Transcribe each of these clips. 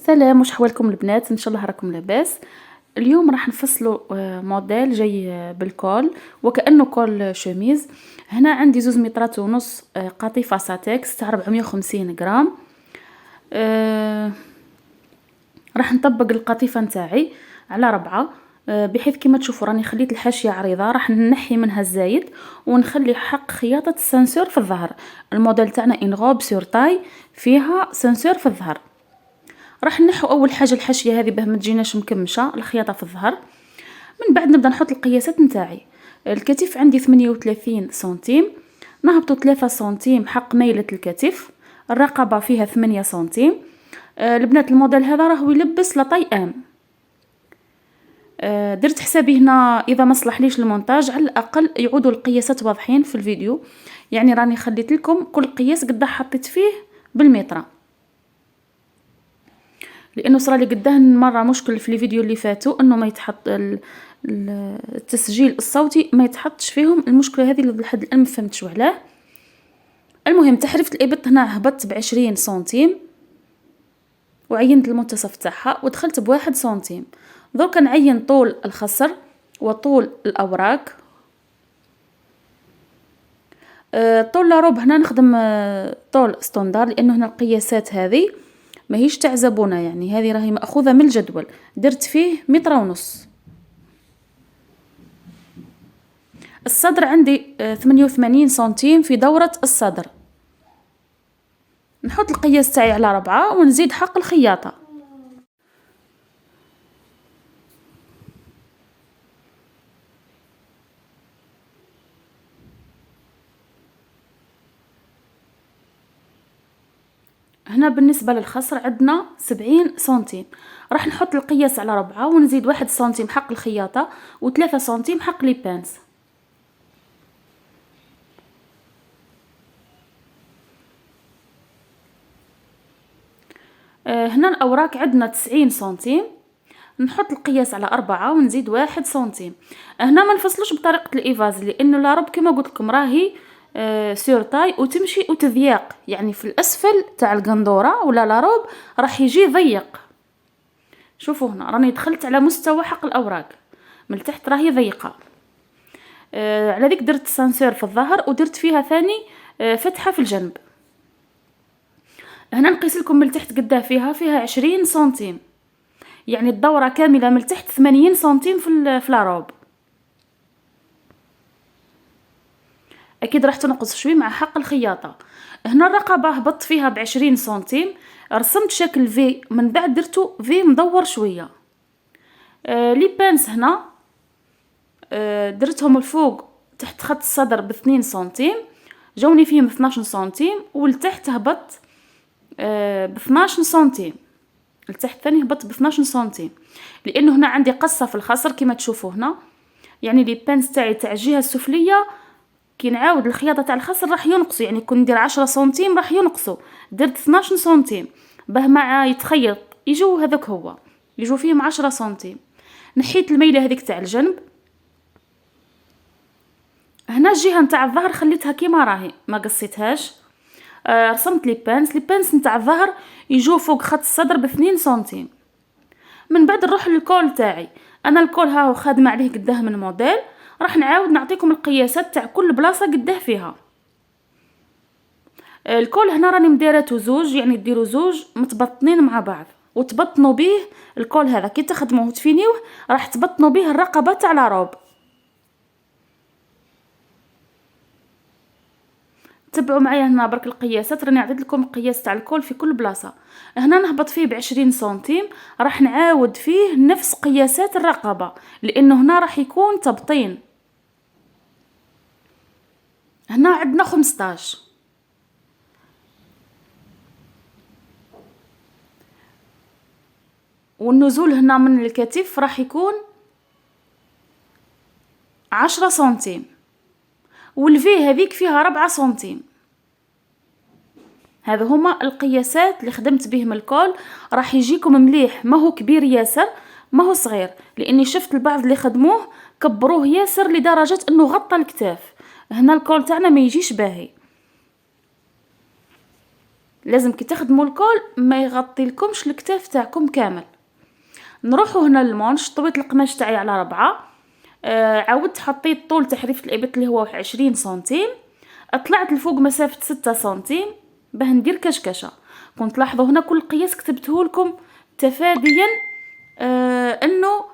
سلام، واش حوالكم البنات؟ ان شاء الله راكم لاباس. اليوم راح نفصلوا موديل جاي بالكول وكأنه كول شوميز. هنا عندي 2 مترات ونص قطيفة ساتيكس تاع 450 غرام. راح نطبق القطيفة نتاعي على 4، بحيث كما تشوفوا راني خليت الحاشية عريضة، راح نحي منها الزايد ونخلي حق خياطة السنسور في الظهر. الموديل تاعنا ان غوب سور تاي فيها سنسور في الظهر. راح نحو اول حاجه الحاشيه هذه باه ما تجيناش مكمشه الخياطه في الظهر. من بعد نبدا نحط القياسات نتاعي. الكتف عندي 38 سنتيم، نهبطوا 3 سنتيم حق ميله الكتف. الرقبه فيها 8 سنتيم. البنات الموديل هذا راهو يلبس لطي ام. درت حسابي هنا اذا ما صلحليش المونتاج على الاقل يعودوا القياسات واضحين في الفيديو، يعني راني خليت لكم كل قياس قد حطيت فيه بالمتر، لانه صرا لي قداه مره مشكل في الفيديو اللي فاتوا انه ما يتحط التسجيل الصوتي ما يتحطش فيهم. المشكله هذه اللي لحد الان ما فهمتش وعلاه. المهم تحريفه الابط هنا هبطت ب20 سنتيم وعينت المنتصف تاعها ودخلت ب1 سنتيم. درك نعين طول الخصر وطول الاوراق. طول لاروب هنا نخدم طول ستوندار، لانه هنا القياسات هذه ماهيش تاع زبونه، يعني هذه راهي ماخوذه من الجدول. درت فيه 1.5 متر. الصدر عندي 88 سنتيم في دورة الصدر. نحط القياس تاعي على 4 ونزيد حق الخياطة. هنا بالنسبة للخصر عندنا 70 سنتيم. راح نحط القياس على 4 ونزيد 1 سنتيم حق الخياطة و3 سنتيم حق لي بانس. هنا الأوراق عندنا 90 سنتيم. نحط القياس على 4 ونزيد 1 سنتيم. هنا ما نفصلوش بطريقة الإيفاز، لأنه لاروب كما قلت لكم راهي سور تاي وتمشي وتضيق، يعني في الأسفل تاع القندورة ولا لاروب راح يجي ضيق. شوفوا هنا راني دخلت على مستوى حق الأوراق، من تحت راهي ضيقة. على ذيك درت سانسور في الظهر ودرت فيها ثاني فتحة في الجنب. هنا نقيس لكم من تحت قداه فيها 20 سنتيم، يعني الدورة كاملة من تحت 80 سنتيم في لاروب. اكيد راح تنقص شوي مع حق الخياطة. هنا الرقبة هبطت فيها ب20 سنتيم، رسمت شكل في، من بعد درتو في مدور شوية. لي بانس هنا درتهم الفوق تحت خط الصدر ب2 سنتيم، جوني فيهم 12 سنتيم، والتحت هبط ب12 سنتيم. التحت ثاني هبط ب12 سنتيم، لانه هنا عندي قصة في الخصر كما تشوفوا هنا، يعني لي بانس تاعي تاع الجهة السفلية كي نعاود الخياطة تاع الخصر راح ينقصوا، يعني كون ندير 10 سنتيم راح ينقصوا. درت 12 سنتيم باه مع يتخيط يجوا هذاك هو يجوا فيهم 10 سنتيم. نحيت الميله هذيك تاع الجنب. هنا الجهه نتاع الظهر خليتها كيما راهي ما قصيتهاش. رسمت لي بانس نتاع الظهر يجوا فوق خط الصدر ب2 سنتيم. من بعد نروح للكول تاعي. انا الكول هاهو خادمه عليه قداه من موديل، راح نعاود نعطيكم القياسات تاع كل بلاصه قداه فيها. الكول هنا راني مديرته زوج، يعني ديروا زوج متبطنين مع بعض وتبطنوا به. الكول هذا كي تخدموه وتفينيوه راح تبطنوا به الرقبه تاع لاروب. تبعوا معايا هنا برك القياسات، راني عطيت لكم القياس تاع الكول في كل بلاصه. هنا نهبط فيه ب20 سنتيم، راح نعاود فيه نفس قياسات الرقبه، لانه هنا راح يكون تبطين. هنا عندنا 15. والنزول هنا من الكتف راح يكون 10 سنتيم، والفي هذيك فيها 4 سنتيم. هذا هما القياسات اللي خدمت بهم الكول. راح يجيكم مليح، ما هو كبير ياسر ما هو صغير، لاني شفت البعض اللي خدموه كبروه ياسر لدرجة انه غطى الكتاف. هنا الكول تاعنا ما يجيش باهي، لازم كي تخدموا الكول ما يغطي لكمش الكتاف تاعكم كامل. نروحوا هنا للمونش، طويت القماش تاعي على 4. عاودت حطيت طول تحريفة الإبط اللي هو 20 سنتيم، طلعت لفوق مسافة 6 سنتيم باه ندير كشكشة. كنت لاحظوا هنا كل قياس كتبته لكم تفاديا انه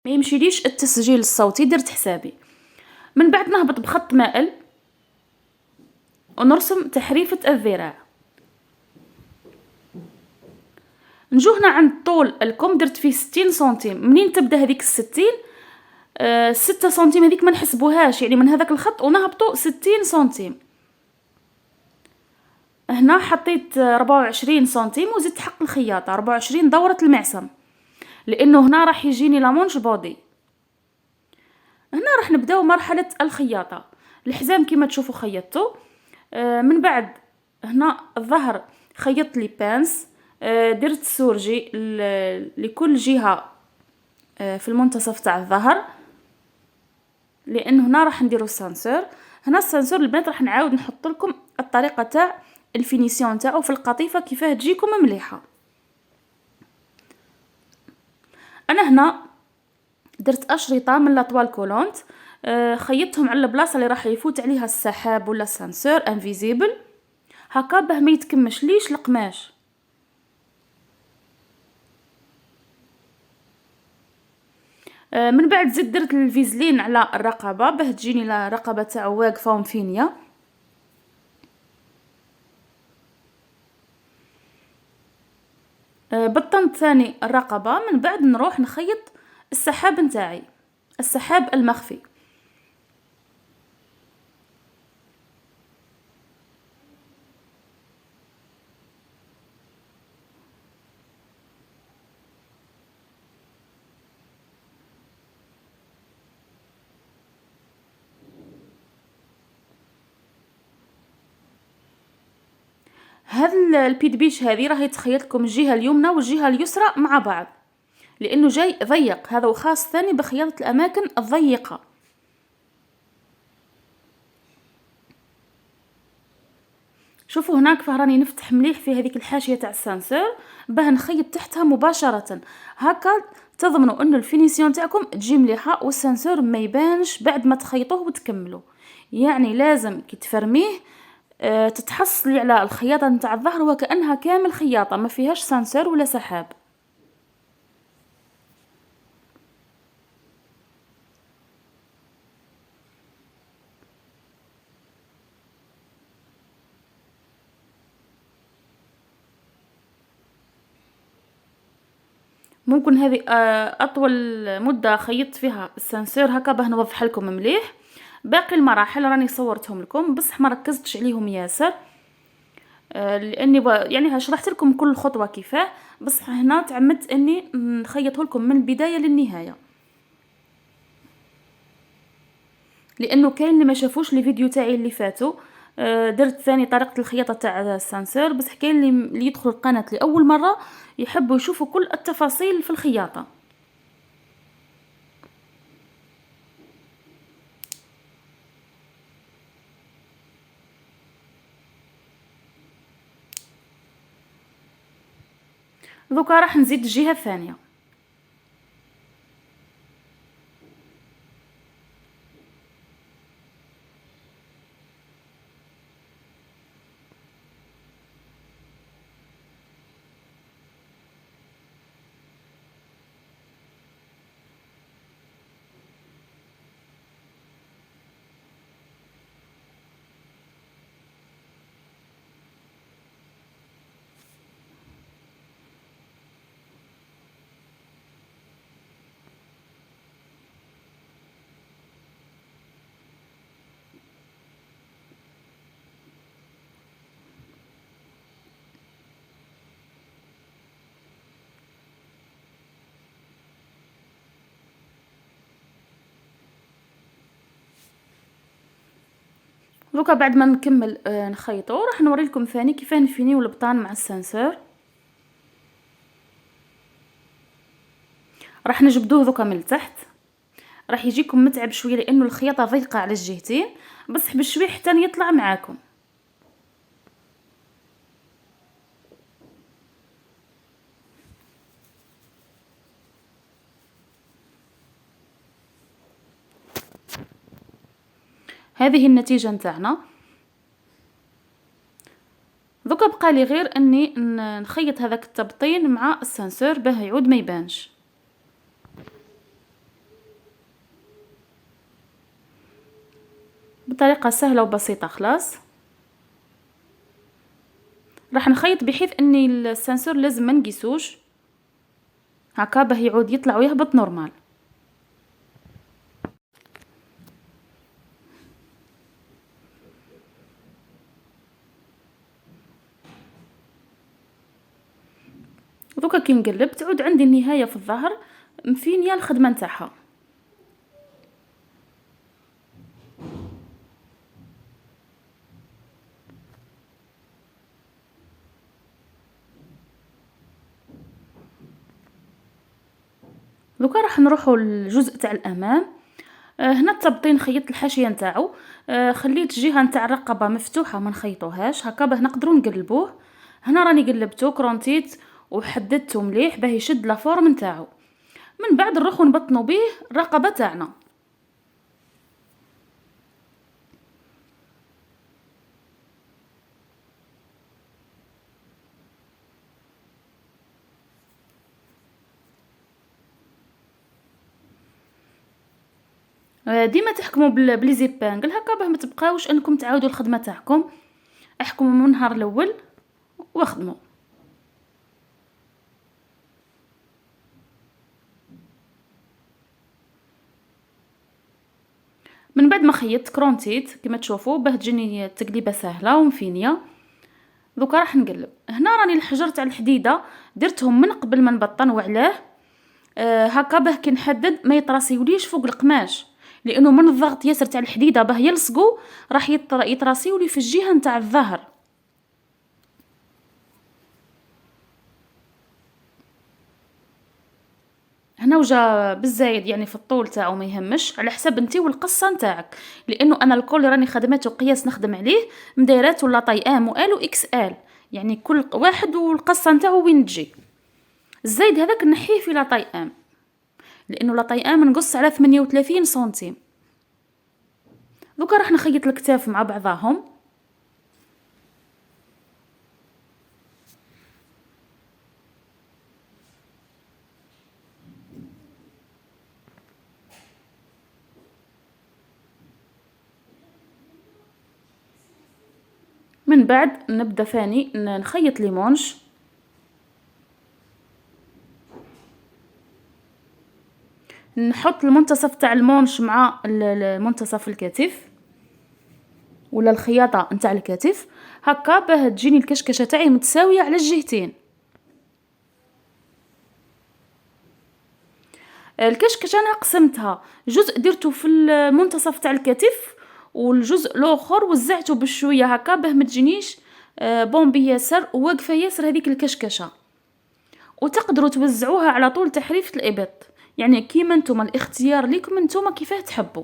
ما يمشيليش التسجيل الصوتي، درت حسابي. من بعد نهبط بخط مائل ونرسم تحريفة الذراع. نجو هنا عند طول الكم، درت فيه 60 سنتيم. منين تبدا هذيك 60 6 سنتيم هذيك ما نحسبوهاش، يعني من هذاك الخط ونهبطوا 60 سنتيم. هنا حطيت 24 سنتيم وزدت حق الخياطة 24 دورة المعصم، لانه هنا راح يجيني لامونش بودي. هنا راح نبداو مرحلة الخياطة. الحزام كما تشوفوا خيطته. من بعد هنا الظهر خيطت لي بانس، درت سورجي لكل جهة في المنتصف تاع الظهر، لانه هنا راح نديرو السانسور. هنا السانسور البنات راح نعاود نحط لكم الطريقه تاع الفينيسيون تاعو في القطيفه كيفاه تجيكم مليحه. انا هنا درت اشرطه من لاطوال كولونت، خيطتهم على البلاصه اللي راح يفوت عليها السحاب ولا السانسور انفيزيبل هكا باه ما يتكمش ليش القماش. من بعد زدت درت الفيزلين على الرقبه باه تجيني الرقبه تاعو واقفه ومفينيه. بطنت ثاني الرقبه. من بعد نروح نخيط السحاب نتاعي، السحاب المخفي. هذا البيدبيش هذه راهي تخيط لكم الجهه اليمنى والجهه اليسرى مع بعض، لانه جاي ضيق هذا، وخاص ثاني بخياطه الاماكن الضيقه. شوفوا هناك فهراني نفتح مليح في هذيك الحاشيه تاع السانسور باه نخيط تحتها مباشره، هكا تضمنوا انه الفينيسيون تاعكم تجي مليحه والسانسور ما يبانش بعد ما تخيطوه وتكملوا. يعني لازم كي تفرميه تتحصلي على الخياطه نتاع الظهر وكانها كامل خياطه ما فيهاش سانسور ولا سحاب. ممكن هذه اطول مده خيطت فيها السانسور هكا باه نوضح لكم مليح. باقي المراحل راني صورتهم لكم بصح ما ركزتش عليهم ياسر، لاني يعني شرحت لكم كل خطوه كيفاه، بصح هنا تعمدت اني نخيطه لكم من البدايه للنهايه، لانه كاين اللي ما شافوش لي فيديو تاعي اللي فاتوا. درت ثاني طريقه الخياطه تاع السانسور، بصح كاين اللي يدخل القناه لاول مره يحبوا يشوفوا كل التفاصيل في الخياطه. دوكا راح نزيد الجهه الثانيه. دوكا بعد ما نكمل نخيطو راح نوري لكم ثاني كيفاه نفينيو البطان مع السانسور. راح نجبدوه دوكا من التحت، راح يجيكم متعب شويه لانه الخياطه ضيقه على الجهتين، بصح بشوي حتى يطلع معاكم. هذه النتيجة نتاعنا. دوكا بقى لي غير اني نخيط هذاك التبطين مع السانسور باه يعود ما يبانش. بطريقة سهلة وبسيطة. خلاص راح نخيط بحيث اني السانسور لازم ما نقيسوش هكا باه يعود يطلع ويهبط نورمال. دوكا كي نقلب تعود عندي النهاية في الظهر مفينية الخدمة نتاعها. دوكا راح نروحوا للجزء تاع الامام. هنا التبطين خيطت الحاشيه نتاعو. خليت الجهه نتاع الرقبه مفتوحه ما نخيطوهاش هكا باه نقدروا نقلبوه. هنا راني قلبته كرونتيت وحددته مليح باه يشد لا فورم نتاعو. من بعد نروحوا نبطنوا به الرقبه تاعنا. ديما تحكموا بلي زيبانغل هكا باه ما تبقاوش انكم تعاودوا الخدمه تاعكم. احكموا من النهار الاول واخدموا. من بعد ما خيطت كرونتيت كما تشوفوا باه تجيني التقليبه سهله ومفينيه. دوكا راح نقلب. هنا راني الحجر تاع الحديده درتهم من قبل ما نبطن. وعلاه؟ هكا باه كي نحدد ما يطراسيوليش فوق القماش، لانه من الضغط ياسر تاع الحديده باه يلصقوا راح يطراسيولي في الجهه نتاع الظهر. هنا وجا بالزايد يعني في الطول تاعو ما يهمش على حسب انتي والقصه نتاعك، لانه انا الكل راني خدمته قياس نخدم عليه مدايرات ولا طاي ام وال واكس ال، يعني كل واحد والقصه نتاعو وين تجي. الزايد هذاك نحيه في لا طاي ام، لانه لا طاي ام نقص على 38 سنتيم. دوكا راح نخيط الكتاف مع بعضاهم. من بعد نبدا ثاني نخيط لي مونش. نحط المنتصف تاع المونش مع منتصف الكتف ولا الخياطه نتاع الكتف هكا باه تجيني الكشكشه تاعي متساويه على الجهتين. الكشكشه انا قسمتها جزء درته في المنتصف تاع الكتف والجزء الاخر وزعته بشويه هكا باه ما تجينيش بومبي ياسر وواقفه ياسر هذيك الكشكشه. وتقدروا توزعوها على طول تحريفه الابط، يعني كيما نتوما الاختيار لكم نتوما كيفاه تحبوا.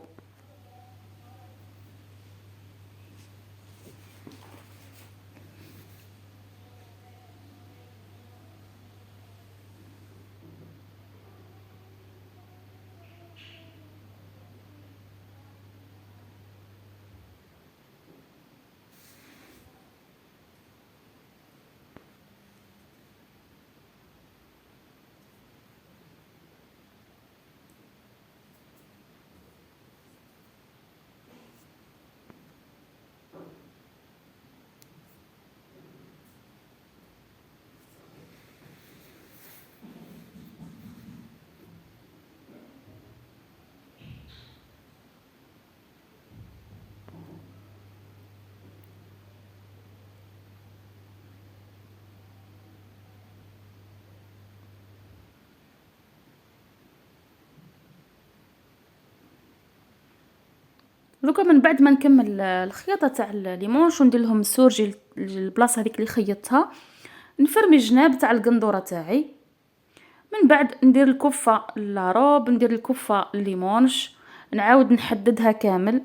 دوكا من بعد ما نكمل الخياطه تاع الليمونش وندير لهم السورجي البلاصه هذيك اللي خيطتها، نفرمي الجناب تاع القندوره تاعي. من بعد ندير الكفه لاروب، ندير الكفه الليمونش، نعاود نحددها كامل.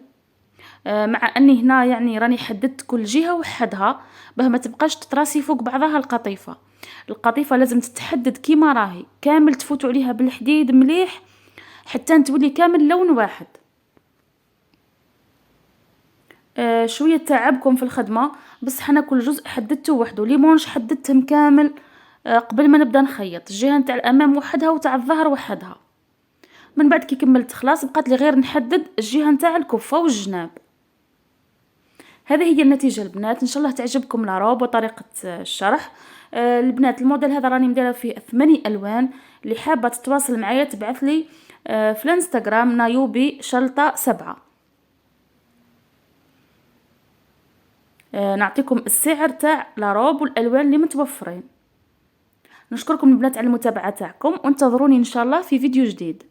مع اني هنا يعني راني حددت كل جهه وحدها باه ما تبقاش تتراسي فوق بعضها. القطيفه لازم تتحدد كيما راهي كامل، تفوتوا عليها بالحديد مليح حتى تولي كامل لون واحد. شويه تعبكم في الخدمه، بصح انا كل جزء حددته وحده. ليمونج حددتهم كامل قبل ما نبدا نخيط، الجهه نتاع الامام وحدها وتاع الظهر وحدها. من بعد كي كملت خلاص بقات لي غير نحدد الجهه نتاع الكفه والجناب. هذه هي النتيجه البنات. ان شاء الله تعجبكم لاروب وطريقه الشرح. البنات الموديل هذا راني مديره فيه 8 الوان. اللي حابه تتواصل معايا تبعث لي في الانستغرام نايوبي شلطه 7. نعطيكم السعر تاع لاروب والالوان اللي متوفرين. نشكركم البنات على المتابعه تاعكم، وانتظروني ان شاء الله في فيديو جديد.